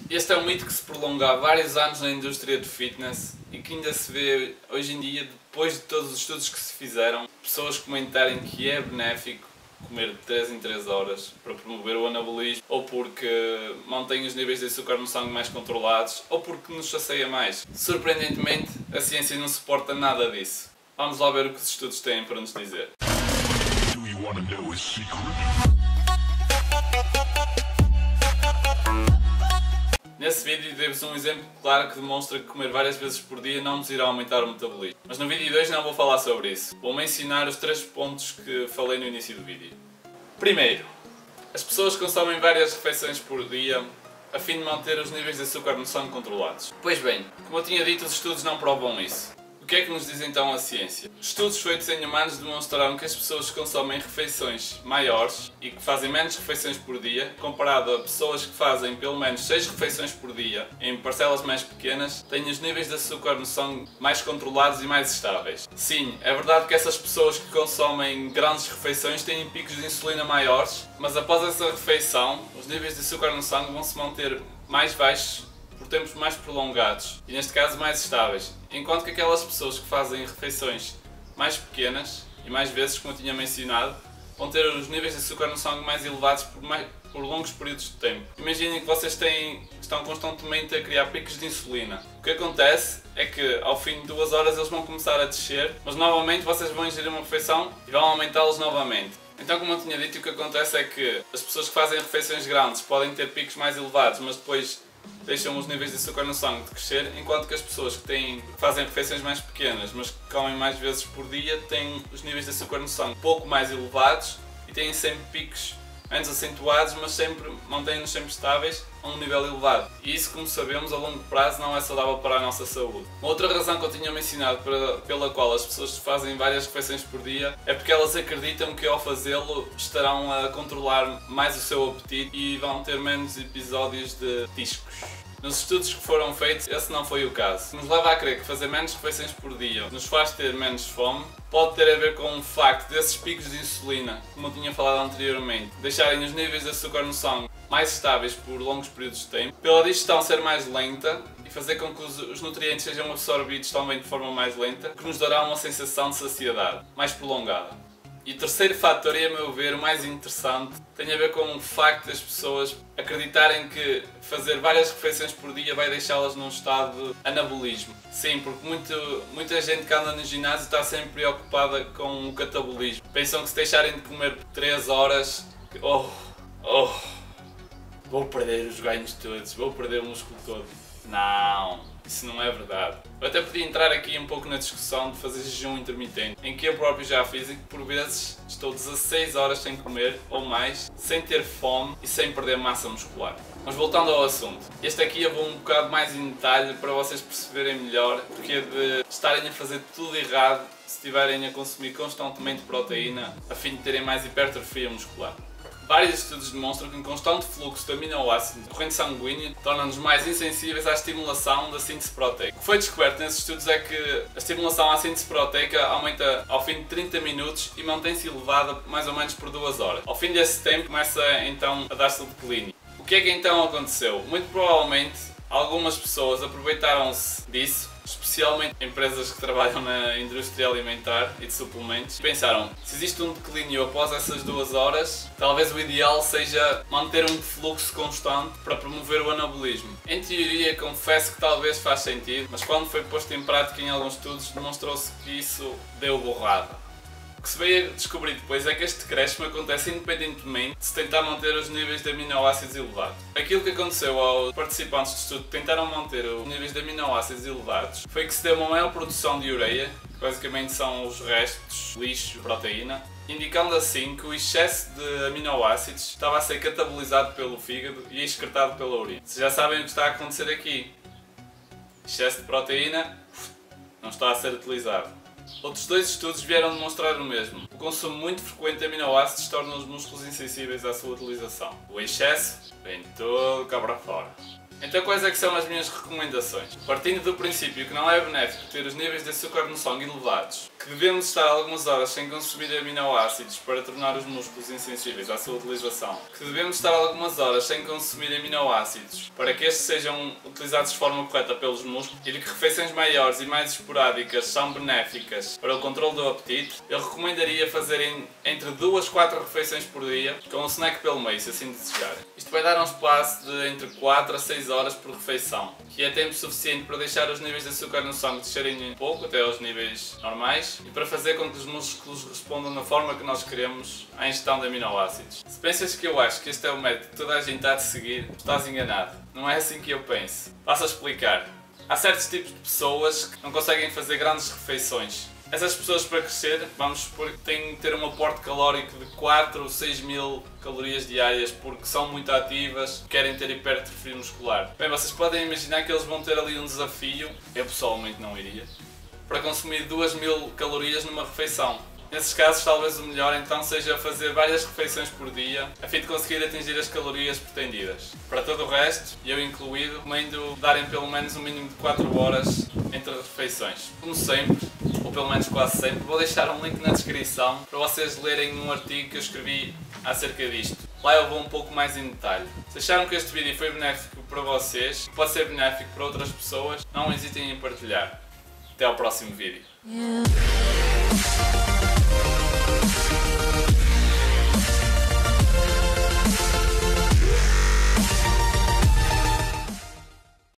Este é um mito que se prolonga há vários anos na indústria do fitness e que ainda se vê hoje em dia, depois de todos os estudos que se fizeram, pessoas comentarem que é benéfico comer de 3 em 3 horas para promover o anabolismo, ou porque mantém os níveis de açúcar no sangue mais controlados, ou porque nos sacia mais. Surpreendentemente, a ciência não suporta nada disso. Vamos lá ver o que os estudos têm para nos dizer. Nesse vídeo dei-vos um exemplo claro que demonstra que comer várias vezes por dia não nos irá aumentar o metabolismo. Mas no vídeo de hoje não vou falar sobre isso. Vou mencionar os 3 pontos que falei no início do vídeo. Primeiro, as pessoas consomem várias refeições por dia a fim de manter os níveis de açúcar no sangue controlados. Pois bem, como eu tinha dito, os estudos não provam isso. O que é que nos diz então a ciência? Estudos feitos em humanos demonstraram que as pessoas que consomem refeições maiores e que fazem menos refeições por dia, comparado a pessoas que fazem pelo menos 6 refeições por dia em parcelas mais pequenas, têm os níveis de açúcar no sangue mais controlados e mais estáveis. Sim, é verdade que essas pessoas que consomem grandes refeições têm picos de insulina maiores, mas após essa refeição, os níveis de açúcar no sangue vão se manter mais baixos por tempos mais prolongados e, neste caso, mais estáveis, enquanto que aquelas pessoas que fazem refeições mais pequenas e mais vezes, como eu tinha mencionado, vão ter os níveis de açúcar no sangue mais elevados por longos períodos de tempo. Imaginem que vocês estão constantemente a criar picos de insulina. O que acontece é que ao fim de 2 horas eles vão começar a descer, mas novamente vocês vão ingerir uma refeição e vão aumentá-los novamente. Então, como eu tinha dito, o que acontece é que as pessoas que fazem refeições grandes podem ter picos mais elevados, mas depois deixam os níveis de açúcar no sangue de crescer, enquanto que as pessoas que fazem refeições mais pequenas, mas que comem mais vezes por dia, têm os níveis de açúcar no sangue um pouco mais elevados e têm sempre picos menos acentuados, mas mantêm-nos sempre estáveis a um nível elevado. E isso, como sabemos, a longo prazo não é saudável para a nossa saúde. Uma outra razão que eu tinha mencionado pela qual as pessoas fazem várias refeições por dia é porque elas acreditam que ao fazê-lo estarão a controlar mais o seu apetite e vão ter menos episódios de tiscos. Nos estudos que foram feitos, esse não foi o caso. Nos leva a crer que fazer menos refeições por dia nos faz ter menos fome, pode ter a ver com o facto desses picos de insulina, como eu tinha falado anteriormente, deixarem os níveis de açúcar no sangue mais estáveis por longos períodos de tempo, pela digestão ser mais lenta e fazer com que os nutrientes sejam absorvidos também de forma mais lenta, que nos dará uma sensação de saciedade mais prolongada. E o terceiro fator, e a meu ver o mais interessante, tem a ver com o facto das pessoas acreditarem que fazer várias refeições por dia vai deixá-las num estado de anabolismo. Sim, porque muita gente que anda no ginásio está sempre preocupada com o catabolismo. Pensam que se deixarem de comer 3 horas, vou perder os ganhos todos, vou perder o músculo todo. Não, isso não é verdade. Eu até podia entrar aqui um pouco na discussão de fazer jejum intermitente, em que eu próprio já fiz e que por vezes estou 16 horas sem comer ou mais, sem ter fome e sem perder massa muscular. Mas voltando ao assunto, este aqui eu vou um bocado mais em detalhe para vocês perceberem melhor porque de estarem a fazer tudo errado se estiverem a consumir constantemente proteína a fim de terem mais hipertrofia muscular. Vários estudos demonstram que um constante fluxo de aminoácidos na corrente sanguínea torna-nos mais insensíveis à estimulação da síntese proteica. O que foi descoberto nesses estudos é que a estimulação à síntese proteica aumenta ao fim de 30 minutos e mantém-se elevada mais ou menos por 2 horas. Ao fim desse tempo começa então a dar-se o declínio. O que é que então aconteceu? Muito provavelmente algumas pessoas aproveitaram-se disso, especialmente empresas que trabalham na indústria alimentar e de suplementos, e pensaram, se existe um declínio após essas 2 horas, talvez o ideal seja manter um fluxo constante para promover o anabolismo. Em teoria, confesso que talvez faz sentido, mas quando foi posto em prática em alguns estudos, demonstrou-se que isso deu borrada. O que se veio a descobrir depois é que este decréscimo acontece independentemente de se tentar manter os níveis de aminoácidos elevados. Aquilo que aconteceu aos participantes do estudo que tentaram manter os níveis de aminoácidos elevados foi que se deu uma maior produção de ureia, que basicamente são os restos, lixo, proteína, indicando assim que o excesso de aminoácidos estava a ser catabolizado pelo fígado e excretado pela urina. Vocês já sabem o que está a acontecer aqui. Excesso de proteína não está a ser utilizado. Outros 2 estudos vieram demonstrar o mesmo. O consumo muito frequente de aminoácidos torna os músculos insensíveis à sua utilização. O excesso vem todo cá para fora. Então quais é que são as minhas recomendações? Partindo do princípio que não é benéfico ter os níveis de açúcar no sangue elevados que devemos estar algumas horas sem consumir aminoácidos para tornar os músculos insensíveis à sua utilização, que devemos estar algumas horas sem consumir aminoácidos para que estes sejam utilizados de forma correta pelos músculos e de que refeições maiores e mais esporádicas são benéficas para o controle do apetite, eu recomendaria fazerem entre 2 a 4 refeições por dia, com um snack pelo meio, se assim desejarem. Isto vai dar um espaço de entre 4 a 6 horas por refeição, que é tempo suficiente para deixar os níveis de açúcar no sangue descerem um pouco, até aos níveis normais, e para fazer com que os músculos respondam da forma que nós queremos à ingestão de aminoácidos. Se pensas que eu acho que este é o método que toda a gente há de seguir, estás enganado. Não é assim que eu penso. Passo a explicar. Há certos tipos de pessoas que não conseguem fazer grandes refeições. Essas pessoas, para crescer, vamos supor que têm que ter um aporte calórico de 4 ou 6 mil calorias diárias porque são muito ativas, querem ter hipertrofia muscular. Bem, vocês podem imaginar que eles vão ter ali um desafio, eu pessoalmente não iria, para consumir 2000 calorias numa refeição. Nesses casos, talvez o melhor então seja fazer várias refeições por dia, a fim de conseguir atingir as calorias pretendidas. Para todo o resto, eu incluído, recomendo darem pelo menos um mínimo de 4 horas entre refeições. Como sempre, ou pelo menos quase sempre, vou deixar um link na descrição para vocês lerem um artigo que eu escrevi acerca disto. Lá eu vou um pouco mais em detalhe. Se acharam que este vídeo foi benéfico para vocês, pode ser benéfico para outras pessoas, não hesitem em partilhar. Até ao próximo vídeo.